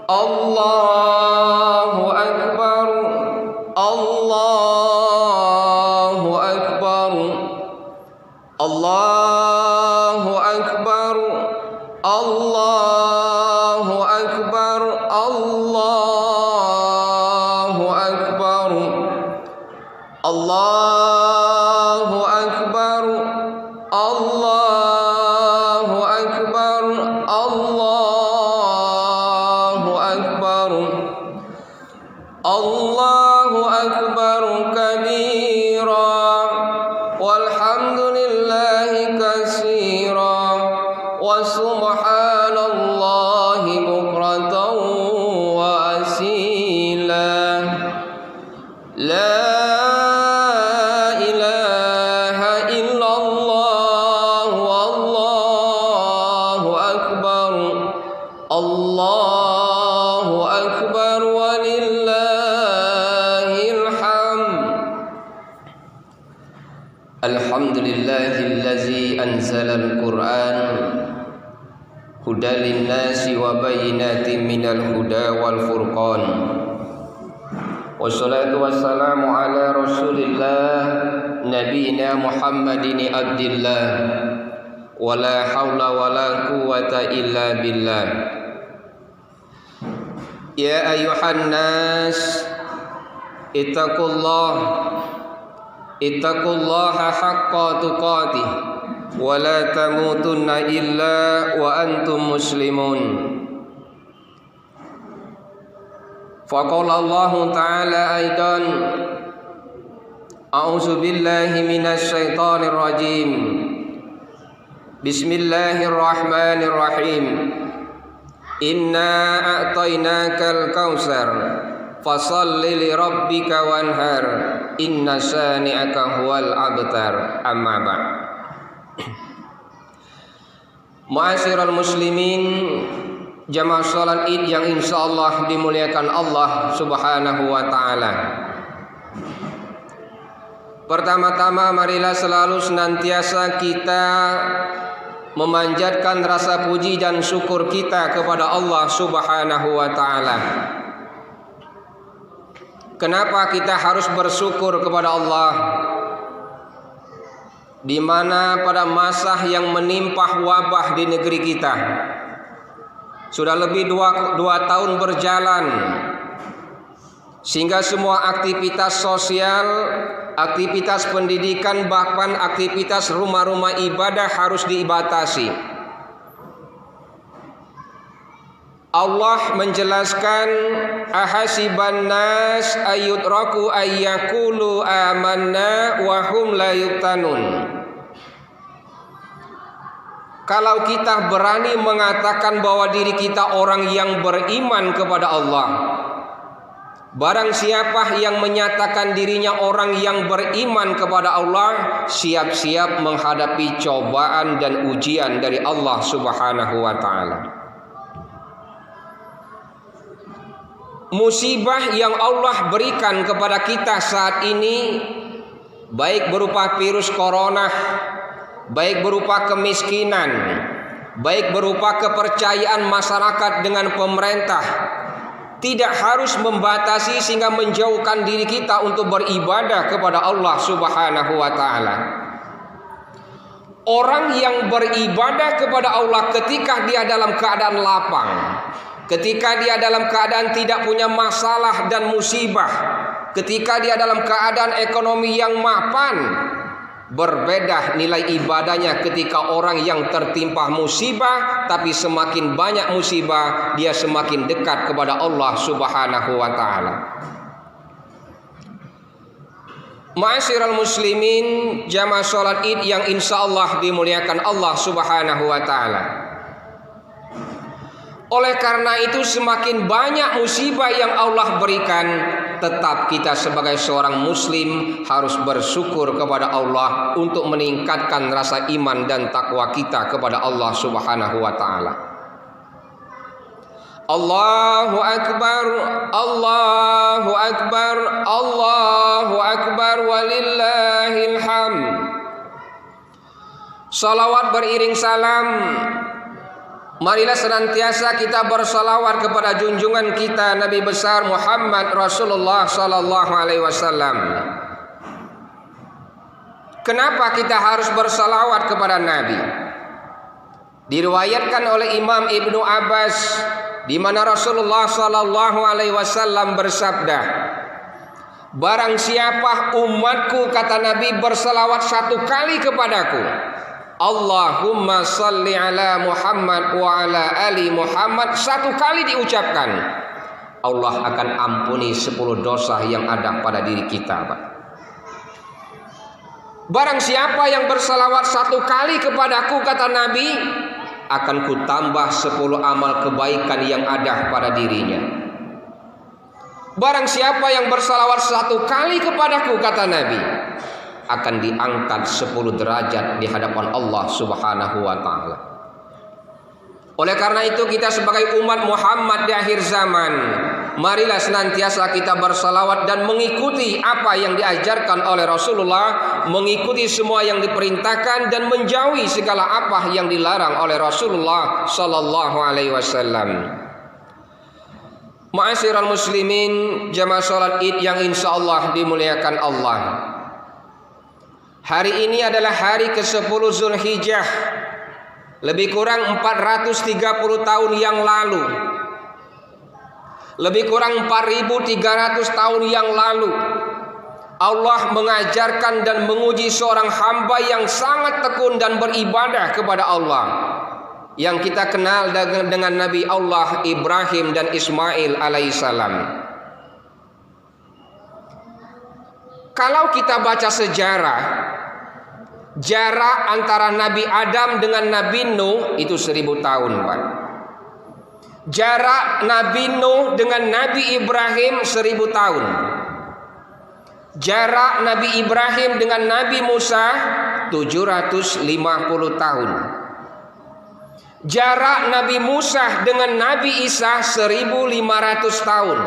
Allahu Akbar, Allahu Akbar, Allahu Akbar, Allahu Akbar, Allahu Akbar, Allahu Akbar, Allahu Akbar, Allahu Akbar, Allahu Akbar kabira, walhamdulillahi katsira, wa subhanallahi bukratan wa asila. La ilaha illallah, wallahu akbar, Allahu akbar, walillahil hamd. Alhamdulillahillazi anzalal Qur'an hudan linnasi wa bayyinatin minal huda wal furqan. Wassalatu wassalamu ala rasulillah nabiyina Muhammadin abdillah, wala hawla wala quwwata illa billah. Ya ayuhan nas ittaqullaha haqqa tuqatih wa la tamutunna illa wa antum muslimun. Faqala Allah Ta'ala aidan, a'udzu billahi minasy syaithanir rajim. Bismillahirrahmanirrahim. Inna a'tainakal kautsar fashalli li rabbika wanhar, inna syani'aka huwal abtar. Amma ba'd. Ma'asyiral muslimin, jamaah salat Id yang insyaallah dimuliakan Allah Subhanahu wa taala. Pertama-tama marilah selalu senantiasa kita memanjatkan rasa puji dan syukur kita kepada Allah Subhanahu wa taala. Kenapa kita harus bersyukur kepada Allah? Di mana pada masa yang menimpa wabah di negeri kita, sudah lebih dua tahun berjalan, sehingga semua aktivitas sosial, aktivitas pendidikan, bahkan aktivitas rumah-rumah ibadah harus dibatasi. Allah menjelaskan, ahasiban nas ayyutraku ayyakulu amanna wa hum la yuftanun. Kalau kita berani mengatakan bahwa diri kita orang yang beriman kepada Allah, barang siapa yang menyatakan dirinya orang yang beriman kepada Allah, siap-siap menghadapi cobaan dan ujian dari Allah Subhanahu wa taala. Musibah yang Allah berikan kepada kita saat ini, baik berupa virus corona, baik berupa kemiskinan, baik berupa kepercayaan masyarakat dengan pemerintah, tidak harus membatasi sehingga menjauhkan diri kita untuk beribadah kepada Allah Subhanahu wa taala. Orang yang beribadah kepada Allah ketika dia dalam keadaan lapang, ketika dia dalam keadaan tidak punya masalah dan musibah, ketika dia dalam keadaan ekonomi yang mapan, berbeda nilai ibadahnya ketika orang yang tertimpa musibah, tapi semakin banyak musibah dia semakin dekat kepada Allah Subhanahu wa taala. Ma'asyiral muslimin, jamaah salat Id yang insyaallah dimuliakan Allah Subhanahu wa taala. Oleh karena itu, semakin banyak musibah yang Allah berikan, tetap kita sebagai seorang muslim harus bersyukur kepada Allah untuk meningkatkan rasa iman dan takwa kita kepada Allah Subhanahu wa taala. Allahu Akbar, Allahu Akbar, Allahu Akbar, walillahil hamd. Salawat beriring salam Marilah senantiasa kita bersalawat kepada junjungan kita Nabi besar Muhammad Rasulullah sallallahu alaihi wasallam. Kenapa kita harus bersalawat kepada Nabi? Diriwayatkan oleh Imam Ibnu Abbas di mana Rasulullah sallallahu alaihi wasallam bersabda, barang siapa umatku, kata Nabi, bersalawat satu kali kepadaku, Allahumma salli ala Muhammad wa ala ali Muhammad, satu kali diucapkan, Allah akan ampuni 10 dosa yang ada pada diri kita, Pak. Barang siapa yang bersalawat satu kali kepadaku, kata Nabi, akan kutambah 10 amal kebaikan yang ada pada dirinya. Barang siapa yang bersalawat satu kali kepadaku, kata Nabi, akan diangkat 10 derajat di hadapan Allah Subhanahu wa ta'ala. Oleh karena itu, kita sebagai umat Muhammad di akhir zaman, marilah senantiasa kita bersalawat dan mengikuti apa yang diajarkan oleh Rasulullah, mengikuti semua yang diperintahkan dan menjauhi segala apa yang dilarang oleh Rasulullah sallallahu alaihi wasallam. Ma'asyiral muslimin, jamaah salat Id yang insyaallah dimuliakan Allah. Hari ini adalah hari ke-10 Zulhijjah, lebih kurang 430 tahun yang lalu, lebih kurang 4.300 tahun yang lalu, Allah mengajarkan dan menguji seorang hamba yang sangat tekun dan beribadah kepada Allah, yang kita kenal dengan Nabi Allah Ibrahim dan Ismail alaihissalam. Kalau kita baca sejarah, jarak antara Nabi Adam dengan Nabi Nuh itu 1000 tahun, Pak. Jarak Nabi Nuh dengan Nabi Ibrahim 1000 tahun. Jarak Nabi Ibrahim dengan Nabi Musa 750 tahun. Jarak Nabi Musa dengan Nabi Isa 1500 tahun.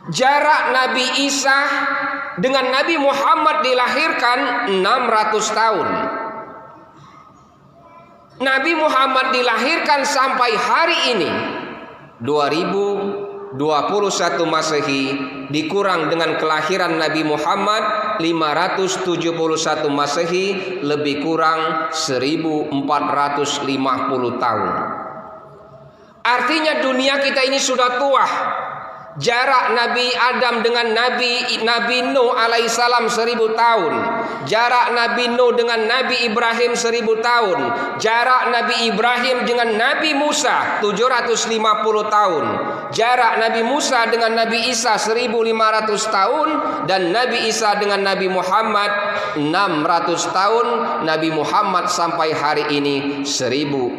Jarak Nabi Isa dengan Nabi Muhammad dilahirkan 600 tahun. Nabi Muhammad dilahirkan sampai hari ini 2021 Masehi, dikurang dengan kelahiran Nabi Muhammad 571 Masehi, lebih kurang 1450 tahun. Artinya dunia kita ini sudah tua. Jarak Nabi Adam dengan Nabi Nuh alaihissalam 1000 tahun. Jarak Nabi Nuh dengan Nabi Ibrahim 1000 tahun. Jarak Nabi Ibrahim dengan Nabi Musa 750 tahun. Jarak Nabi Musa dengan Nabi Isa 1500 tahun. Dan Nabi Isa dengan Nabi Muhammad 600 tahun. Nabi Muhammad sampai hari ini 1450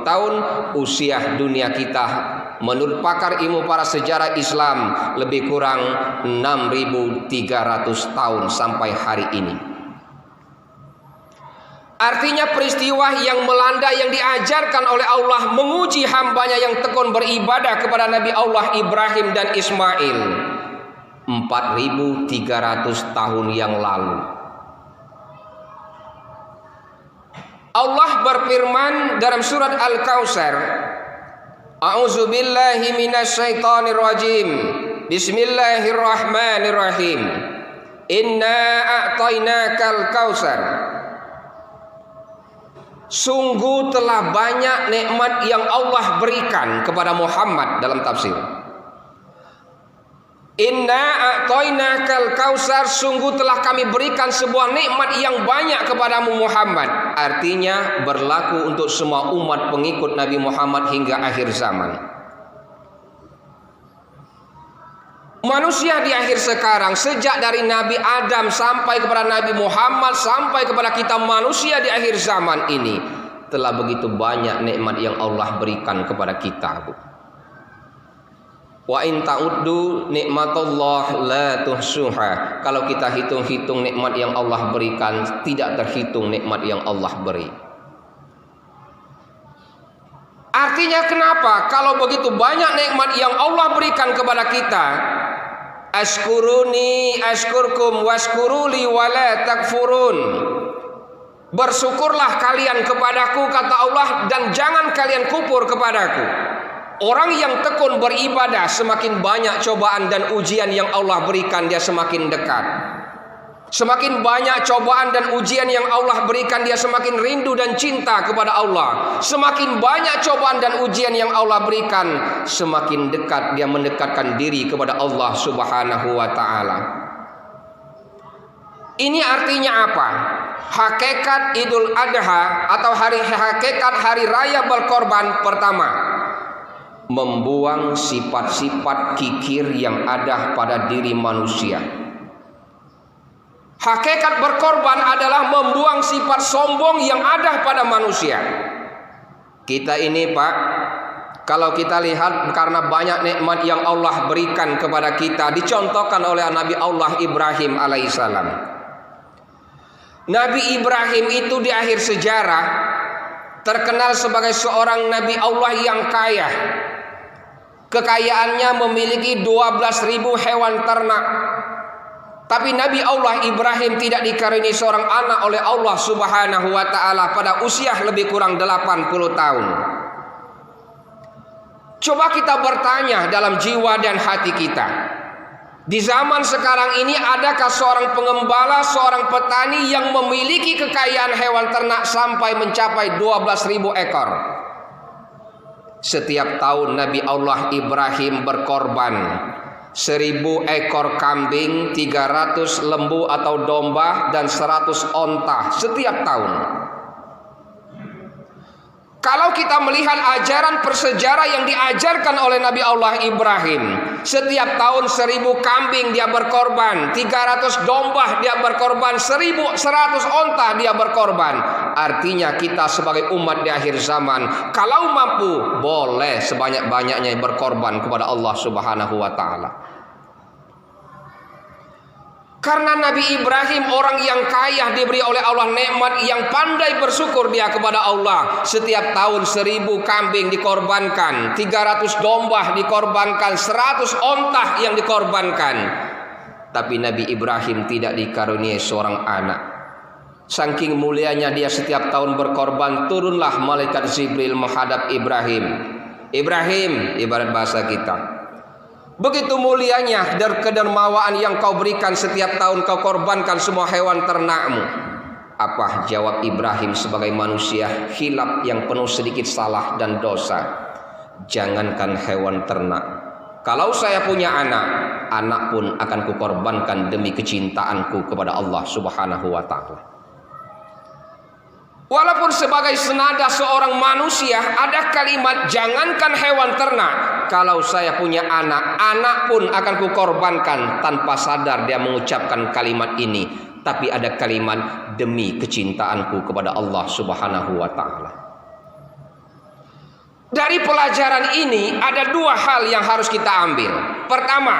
tahun. Usia dunia kita menurut pakar ilmu para sejarah Islam lebih kurang 6.300 tahun sampai hari ini. Artinya peristiwa yang melanda yang diajarkan oleh Allah menguji hambanya yang tekun beribadah kepada Nabi Allah Ibrahim dan Ismail 4.300 tahun yang lalu. Allah berfirman dalam surat Al-Kautsar, A'udzu billahi minasyaitonir rajim. Bismillahirrahmanirrahim. Inna a'tainakal kautsar. Sungguh telah banyak nikmat yang Allah berikan kepada Muhammad dalam tafsir. Inna a'tainakal kautsar, sungguh telah kami berikan sebuah nikmat yang banyak kepadamu Muhammad. Artinya berlaku untuk semua umat pengikut Nabi Muhammad hingga akhir zaman. Manusia di akhir sekarang, sejak dari Nabi Adam sampai kepada Nabi Muhammad, sampai kepada kita manusia di akhir zaman ini, telah begitu banyak nikmat yang Allah berikan kepada kita, Bu. Wa in ta'uddu nikmatullah la tuhsuha. Kalau kita hitung-hitung nikmat yang Allah berikan, tidak terhitung nikmat yang Allah beri. Artinya kenapa? Kalau begitu banyak nikmat yang Allah berikan kepada kita, ashkuruni ashkurkum washkuruli wala takfurun. Bersyukurlah kalian kepadaku, kata Allah, dan jangan kalian kufur kepadaku. Orang yang tekun beribadah, semakin banyak cobaan dan ujian yang Allah berikan, dia semakin dekat. Semakin banyak cobaan dan ujian yang Allah berikan, dia semakin rindu dan cinta kepada Allah. Semakin banyak cobaan dan ujian yang Allah berikan, semakin dekat dia mendekatkan diri kepada Allah Subhanahu wa ta'ala. Ini artinya apa? Hakikat Idul Adha atau hakikat hari raya berkorban, pertama, membuang sifat-sifat kikir yang ada pada diri manusia. Hakikat berkorban adalah membuang sifat sombong yang ada pada manusia. Kita ini, Pak, kalau kita lihat, karena banyak nikmat yang Allah berikan kepada kita, dicontohkan oleh Nabi Allah Ibrahim alaihissalam. Nabi Ibrahim itu di akhir sejarah terkenal sebagai seorang Nabi Allah yang kaya. Kekayaannya memiliki 12.000 hewan ternak. Tapi Nabi Allah Ibrahim tidak dikaruniai seorang anak oleh Allah Subhanahu wa ta'ala pada usia lebih kurang 80 tahun. Coba kita bertanya dalam jiwa dan hati kita. Di zaman sekarang ini, adakah seorang pengembala, seorang petani yang memiliki kekayaan hewan ternak sampai mencapai 12.000 ekor? Setiap tahun Nabi Allah Ibrahim berkorban 1.000 ekor kambing, 300 lembu atau domba, dan 100 onta setiap tahun. Kalau kita melihat ajaran persejarah yang diajarkan oleh Nabi Allah Ibrahim, setiap tahun 1.000 kambing dia berkorban, 300 domba dia berkorban, 1.100 onta dia berkorban. Artinya kita sebagai umat di akhir zaman, kalau mampu, boleh sebanyak-banyaknya berkorban kepada Allah Subhanahu wa ta'ala. Karena Nabi Ibrahim orang yang kaya, diberi oleh Allah nikmat, yang pandai bersyukur dia kepada Allah. Setiap tahun 1.000 kambing dikorbankan, 300 domba dikorbankan, 100 onta yang dikorbankan. Tapi Nabi Ibrahim tidak dikaruniai seorang anak. Saking mulianya dia setiap tahun berkorban, turunlah malaikat Jibril menghadap Ibrahim. Ibrahim, ibarat bahasa kita, begitu mulianya dan kedermawaan yang kau berikan, setiap tahun kau korbankan semua hewan ternakmu. Apa jawab Ibrahim sebagai manusia khilaf yang penuh sedikit salah dan dosa? Jangankan hewan ternak, kalau saya punya anak pun akan kukorbankan demi kecintaanku kepada Allah Subhanahu wa ta'ala. Walaupun sebagai senada seorang manusia ada kalimat jangankan hewan ternak, kalau saya punya anak pun akan kukorbankan. Tanpa sadar dia mengucapkan kalimat ini, tapi ada kalimat demi kecintaanku kepada Allah Subhanahu wa ta'ala. Dari pelajaran ini ada dua hal yang harus kita ambil. Pertama,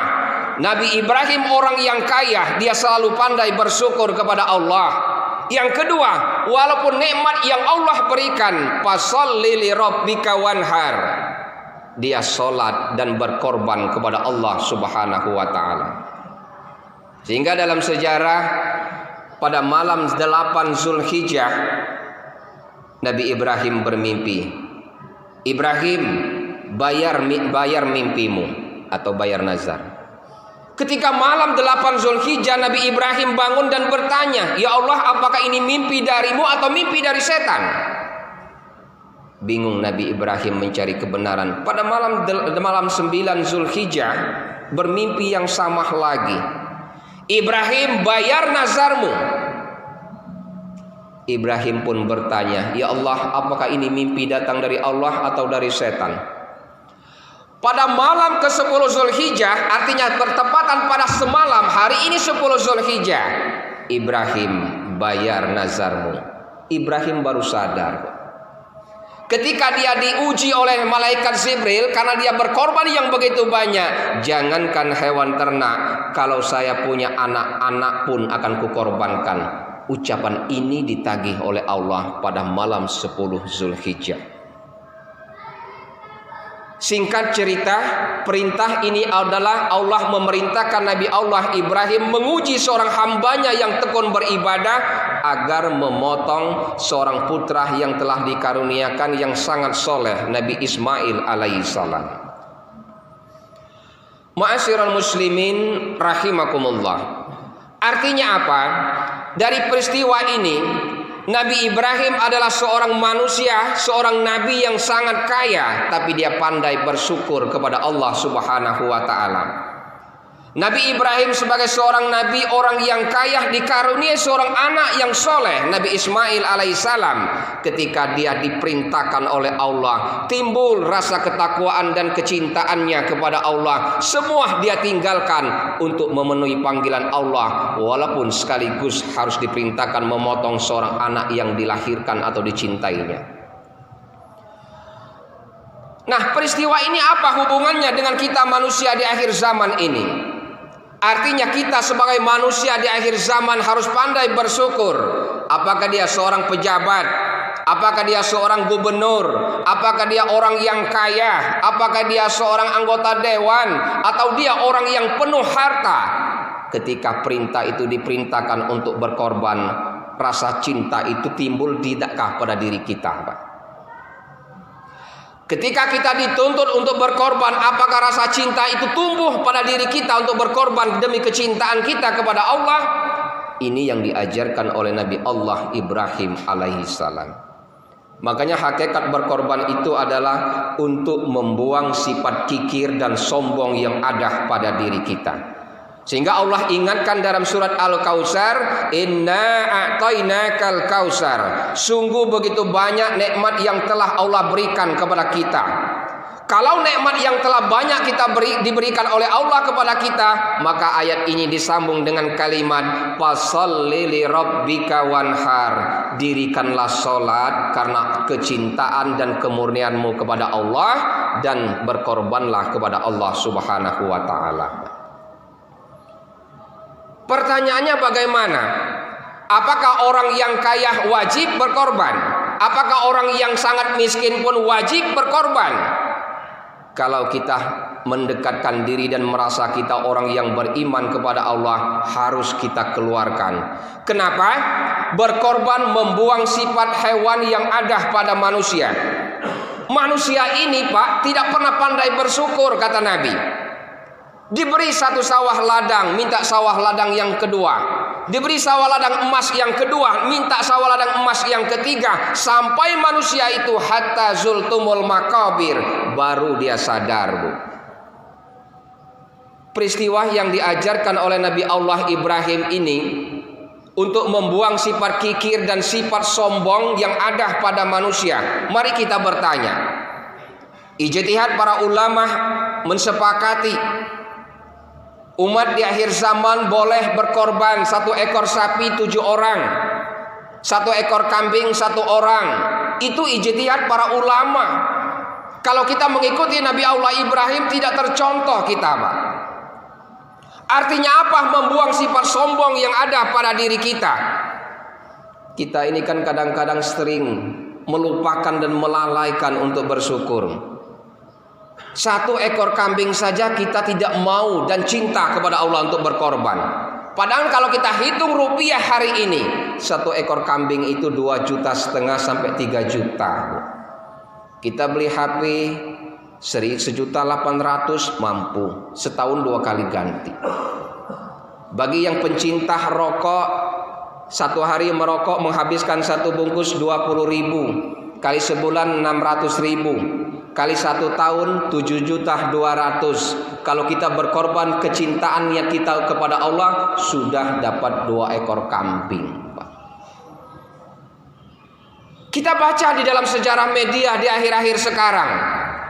Nabi Ibrahim orang yang kaya, dia selalu pandai bersyukur kepada Allah. Yang kedua, walaupun nikmat yang Allah berikan, fasholli li rabbika wanhar, dia sholat dan berkorban kepada Allah Subhanahu wa ta'ala. Sehingga dalam sejarah, pada malam 8 Zulhijjah, Nabi Ibrahim bermimpi. Ibrahim, bayar mimpimu atau bayar nazar. Ketika malam 8 Zulhijjah, Nabi Ibrahim bangun dan bertanya, ya Allah, apakah ini mimpi darimu atau mimpi dari setan? Bingung Nabi Ibrahim mencari kebenaran. Pada malam 9 Zulhijjah, bermimpi yang sama lagi. Ibrahim, bayar nazarmu. Ibrahim pun bertanya, ya Allah, apakah ini mimpi datang dari Allah atau dari setan? Pada malam ke-10 Zulhijjah, artinya bertepatan pada semalam, hari ini 10 Zulhijjah, Ibrahim, bayar nazarmu. Ibrahim baru sadar ketika dia diuji oleh malaikat Jibril, karena dia berkorban yang begitu banyak. Jangankan hewan ternak, kalau saya punya anak pun akan kukorbankan. Ucapan ini ditagih oleh Allah pada malam 10 Zulhijjah. Singkat cerita, perintah ini adalah Allah memerintahkan Nabi Allah Ibrahim menguji seorang hambanya yang tekun beribadah agar memotong seorang putra yang telah dikaruniakan yang sangat soleh, Nabi Ismail alaihissalam. Ma'asyiral muslimin rahimakumullah. Artinya apa? Dari peristiwa ini, Nabi Ibrahim adalah seorang manusia, seorang nabi yang sangat kaya, tapi dia pandai bersyukur kepada Allah Subhanahu wa taala. Nabi Ibrahim sebagai seorang nabi, orang yang kaya, dikaruniai seorang anak yang soleh, Nabi Ismail alaihissalam. Ketika dia diperintahkan oleh Allah, timbul rasa ketakwaan dan kecintaannya kepada Allah. Semua dia tinggalkan untuk memenuhi panggilan Allah, walaupun sekaligus harus diperintahkan memotong seorang anak yang dilahirkan atau dicintainya. Nah, peristiwa ini apa hubungannya dengan kita manusia di akhir zaman ini? Artinya kita sebagai manusia di akhir zaman harus pandai bersyukur. Apakah dia seorang pejabat, apakah dia seorang gubernur, apakah dia orang yang kaya, apakah dia seorang anggota dewan, atau dia orang yang penuh harta. Ketika perintah itu diperintahkan untuk berkorban, rasa cinta itu timbul tidakkah pada diri kita, Pak? Ketika kita dituntut untuk berkorban, apakah rasa cinta itu tumbuh pada diri kita untuk berkorban demi kecintaan kita kepada Allah? Ini yang diajarkan oleh Nabi Allah Ibrahim alaihissalam. Makanya hakikat berkorban itu adalah untuk membuang sifat kikir dan sombong yang ada pada diri kita. Sehingga Allah ingatkan dalam surat Al-Kautsar, "Inna a'tainakal kautsar." Sungguh begitu banyak nikmat yang telah Allah berikan kepada kita. Kalau nikmat yang telah banyak diberikan oleh Allah kepada kita, maka ayat ini disambung dengan kalimat fasholli li rabbika wanhar. Dirikanlah salat karena kecintaan dan kemurnianmu kepada Allah, dan berkorbanlah kepada Allah Subhanahu wa taala. Pertanyaannya bagaimana? Apakah orang yang kaya wajib berkorban? Apakah orang yang sangat miskin pun wajib berkorban? Kalau kita mendekatkan diri dan merasa kita orang yang beriman kepada Allah, harus kita keluarkan. Kenapa? Berkorban membuang sifat hewan yang ada pada manusia. Manusia ini, Pak, tidak pernah pandai bersyukur, kata Nabi. Diberi satu sawah ladang, minta sawah ladang yang kedua. Diberi sawah ladang emas yang kedua, minta sawah ladang emas yang ketiga. Sampai manusia itu hatta zultumul makabir, baru dia sadar, Bu. Peristiwa yang diajarkan oleh Nabi Allah Ibrahim ini untuk membuang sifat kikir dan sifat sombong yang ada pada manusia. Mari kita bertanya. Ijtihad para ulama mensepakati umat di akhir zaman boleh berkorban 1 ekor sapi 7 orang, 1 ekor kambing 1 orang. Itu ijtihad para ulama. Kalau kita mengikuti Nabi Allah Ibrahim, tidak tercontoh kita, Pak. Artinya apa? Membuang sifat sombong yang ada pada diri kita. Kita ini kan kadang-kadang sering melupakan dan melalaikan untuk bersyukur. 1 ekor kambing saja kita tidak mau dan cinta kepada Allah untuk berkorban. Padahal kalau kita hitung rupiah hari ini, 1 ekor kambing itu 2,5 juta sampai 3 juta. Kita beli HP 1.800.000 mampu, setahun 2 kali ganti. Bagi yang pencinta rokok, 1 hari merokok menghabiskan 1 bungkus 20.000, kali sebulan 600.000. Kali 1 tahun 7.200.000. Kalau kita berkorban kecintaannya kita kepada Allah, sudah dapat 2 ekor kambing. Kita baca di dalam sejarah media di akhir-akhir sekarang,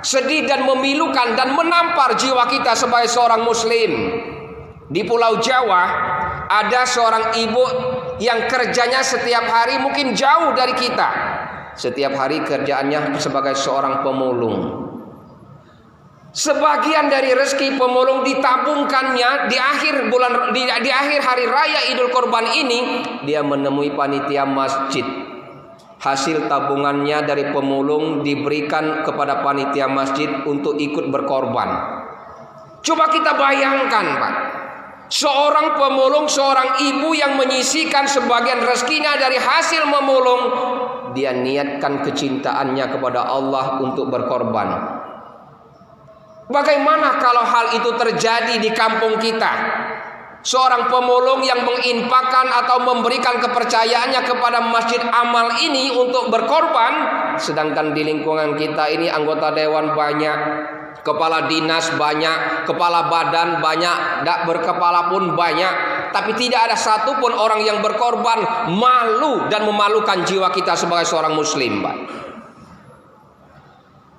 sedih dan memilukan dan menampar jiwa kita sebagai seorang muslim. Di Pulau Jawa ada seorang ibu yang kerjanya setiap hari mungkin jauh dari kita. Setiap hari kerjaannya sebagai seorang pemulung. Sebagian dari rezeki pemulung ditabungkannya di akhir hari raya Idul Kurban ini, dia menemui panitia masjid. Hasil tabungannya dari pemulung diberikan kepada panitia masjid untuk ikut berkorban. Coba kita bayangkan, Pak. Seorang pemulung, seorang ibu yang menyisihkan sebagian rezekinya dari hasil memulung, dia niatkan kecintaannya kepada Allah untuk berkorban. Bagaimana kalau hal itu terjadi di kampung kita? Seorang pemulung yang menginfakkan atau memberikan kepercayaannya kepada masjid amal ini untuk berkorban, sedangkan di lingkungan kita ini anggota dewan banyak, kepala dinas banyak, kepala badan banyak, tak berkepala pun banyak, tapi tidak ada satupun orang yang berkorban. Malu dan memalukan jiwa kita sebagai seorang muslim, Pak.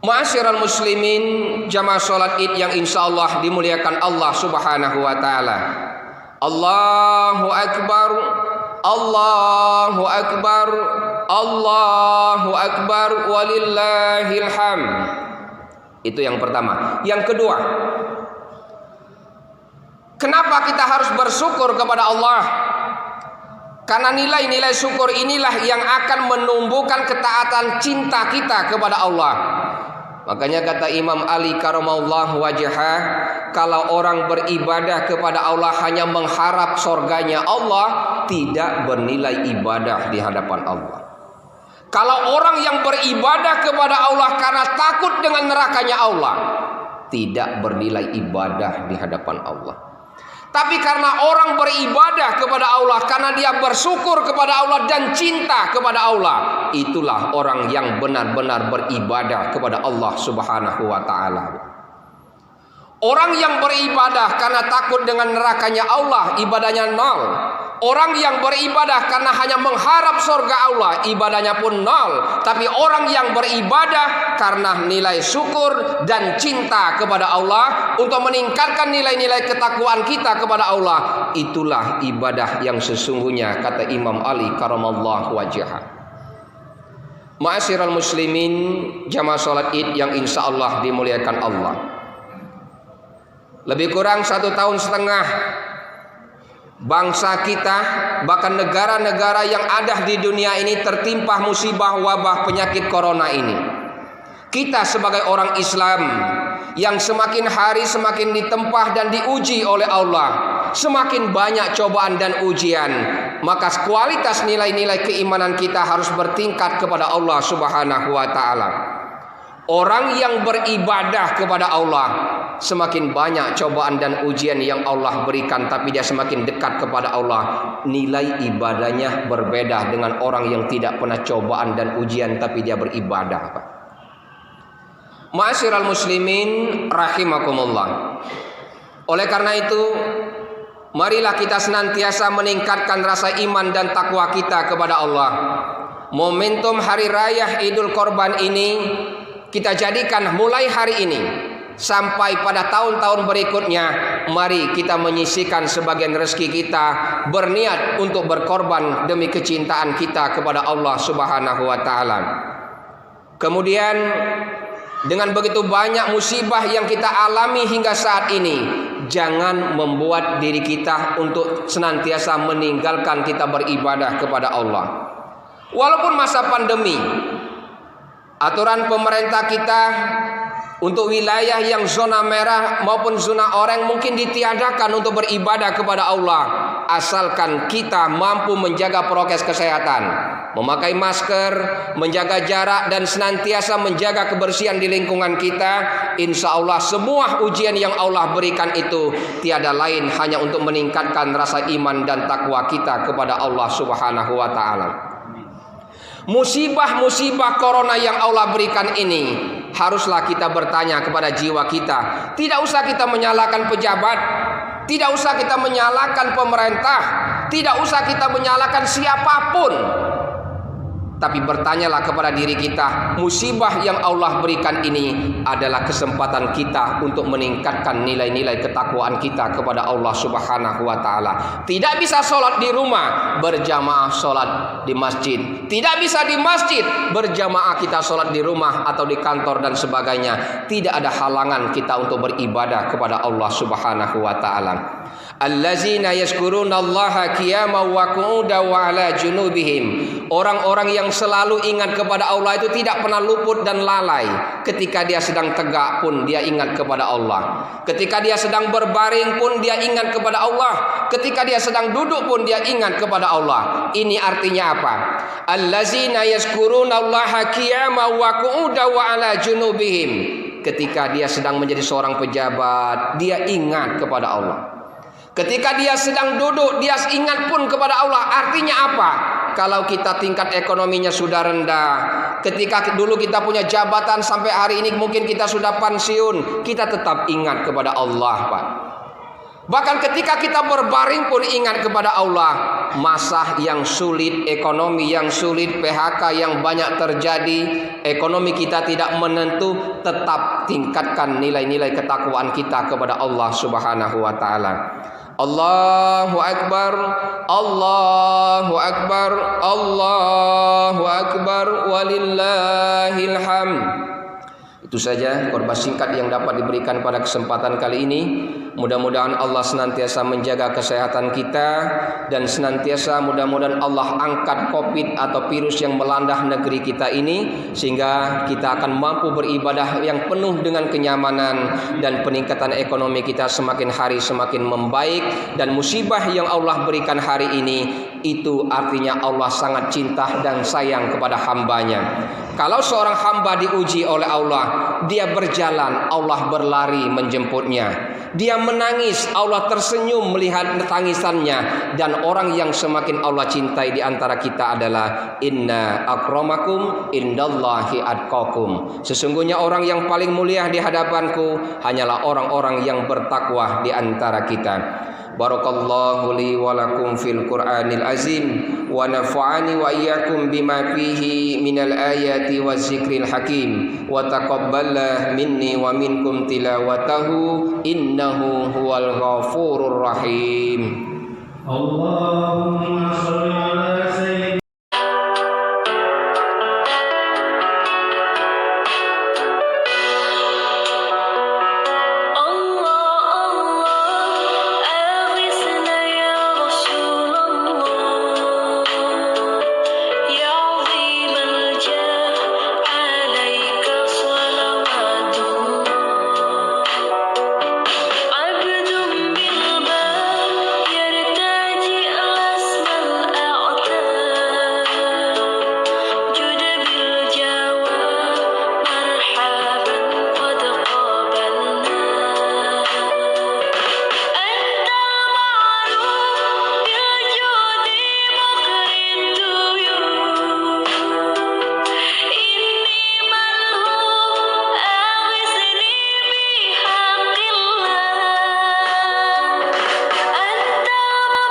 Ma'asyiral muslimin, jamaah salat Id yang insyaallah dimuliakan Allah Subhanahu wa taala. Allahu akbar, Allahu akbar, Allahu akbar, walillahil hamd. Itu yang pertama. Yang kedua, kenapa kita harus bersyukur kepada Allah? Karena nilai-nilai syukur inilah yang akan menumbuhkan ketaatan cinta kita kepada Allah. Makanya kata Imam Ali karamallahu wajhah, kalau orang beribadah kepada Allah hanya mengharap surganya Allah, tidak bernilai ibadah di hadapan Allah. Kalau orang yang beribadah kepada Allah karena takut dengan nerakanya Allah, tidak bernilai ibadah di hadapan Allah. Tapi karena orang beribadah kepada Allah karena dia bersyukur kepada Allah dan cinta kepada Allah, itulah orang yang benar-benar beribadah kepada Allah Subhanahu wa taala. Orang yang beribadah karena takut dengan nerakanya Allah, ibadahnya nol. Orang yang beribadah karena hanya mengharap surga Allah, ibadahnya pun nol. Tapi orang yang beribadah karena nilai syukur dan cinta kepada Allah, untuk meningkatkan nilai-nilai ketakwaan kita kepada Allah, itulah ibadah yang sesungguhnya, kata Imam Ali karamallahu wajhah. Ma'asyiral muslimin, jamaah salat Id yang insyaallah dimuliakan Allah. Lebih kurang 1,5 tahun bangsa kita, bahkan negara-negara yang ada di dunia ini tertimpa musibah wabah penyakit corona ini. Kita sebagai orang Islam yang semakin hari semakin ditempah dan diuji oleh Allah, semakin banyak cobaan dan ujian, maka kualitas nilai-nilai keimanan kita harus bertingkat kepada Allah Subhanahu wa taala. Orang yang beribadah kepada Allah, semakin banyak cobaan dan ujian yang Allah berikan, tapi dia semakin dekat kepada Allah. Nilai ibadahnya berbeda dengan orang yang tidak pernah cobaan dan ujian tapi dia beribadah. Ma'asyiral muslimin rahimakumullah. Oleh karena itu, marilah kita senantiasa meningkatkan rasa iman dan takwa kita kepada Allah. Momentum hari raya Idul Korban ini kita jadikan mulai hari ini sampai pada tahun-tahun berikutnya, mari kita menyisihkan sebagian rezeki kita, berniat untuk berkorban demi kecintaan kita kepada Allah Subhanahu wa taala. Kemudian dengan begitu banyak musibah yang kita alami hingga saat ini, jangan membuat diri kita untuk senantiasa meninggalkan kita beribadah kepada Allah. Walaupun masa pandemi, aturan pemerintah kita untuk wilayah yang zona merah maupun zona oranye mungkin ditiadakan untuk beribadah kepada Allah, asalkan kita mampu menjaga prokes kesehatan, memakai masker, menjaga jarak, dan senantiasa menjaga kebersihan di lingkungan kita. Insya Allah semua ujian yang Allah berikan itu tiada lain hanya untuk meningkatkan rasa iman dan takwa kita kepada Allah Subhanahu wa taala. Musibah-musibah corona yang Allah berikan ini, haruslah kita bertanya kepada jiwa kita. Tidak usah kita menyalahkan pejabat, tidak usah kita menyalahkan pemerintah, tidak usah kita menyalahkan siapapun. Tapi bertanyalah kepada diri kita, musibah yang Allah berikan ini adalah kesempatan kita untuk meningkatkan nilai-nilai ketakwaan kita kepada Allah Subhanahu wa taala. Tidak bisa sholat di rumah, berjamaah sholat di masjid. Tidak bisa di masjid, berjamaah kita sholat di rumah atau di kantor dan sebagainya. Tidak ada halangan kita untuk beribadah kepada Allah Subhanahu wa taala. Allazina yazkurunallaha qiyaman wa qu'udan wa ala junubihim. Orang-orang yang yang selalu ingat kepada Allah itu tidak pernah luput dan lalai. Ketika dia sedang tegak pun dia ingat kepada Allah. Ketika dia sedang berbaring pun dia ingat kepada Allah. Ketika dia sedang duduk pun dia ingat kepada Allah. Ini artinya apa? Allazina yazkurunallaha qiyaman wa qu'udan wa ala junubihim. Ketika dia sedang menjadi seorang pejabat, dia ingat kepada Allah. Ketika dia sedang duduk, dia ingat pun kepada Allah. Artinya apa? Kalau kita tingkat ekonominya sudah rendah, ketika dulu kita punya jabatan sampai hari ini mungkin kita sudah pensiun, kita tetap ingat kepada Allah, Pak. Bahkan ketika kita berbaring pun ingat kepada Allah. Masa yang sulit, ekonomi yang sulit, PHK yang banyak terjadi, ekonomi kita tidak menentu, tetap tingkatkan nilai-nilai ketakwaan kita kepada Allah Subhanahu wa taala. Allahu Akbar, Allahu Akbar, Allahu Akbar, walillahil hamd. Itu saja khotbah singkat yang dapat diberikan pada kesempatan kali ini. Mudah-mudahan Allah senantiasa menjaga kesehatan kita, dan senantiasa mudah-mudahan Allah angkat COVID atau virus yang melanda negeri kita ini, sehingga kita akan mampu beribadah yang penuh dengan kenyamanan, dan peningkatan ekonomi kita semakin hari semakin membaik. Dan musibah yang Allah berikan hari ini, itu artinya Allah sangat cinta dan sayang kepada hambanya. Kalau seorang hamba diuji oleh Allah, dia berjalan, Allah berlari menjemputnya. Dia menangis, Allah tersenyum melihat tangisannya. Dan orang yang semakin Allah cintai di antara kita adalah inna akramakum indallahi atqakum. Sesungguhnya orang yang paling mulia di hadapanku hanyalah orang-orang yang bertakwa di antara kita. Barakallahu li wa lakum fil Qur'anil azim, wa nafa'ani wa iyyakum bima fihi minal ayati waz zikril hakim, wa taqabbala minni wa minkum tilawatahu innahu huwal ghafurur rahim. Allahumma shalli ala sayyidina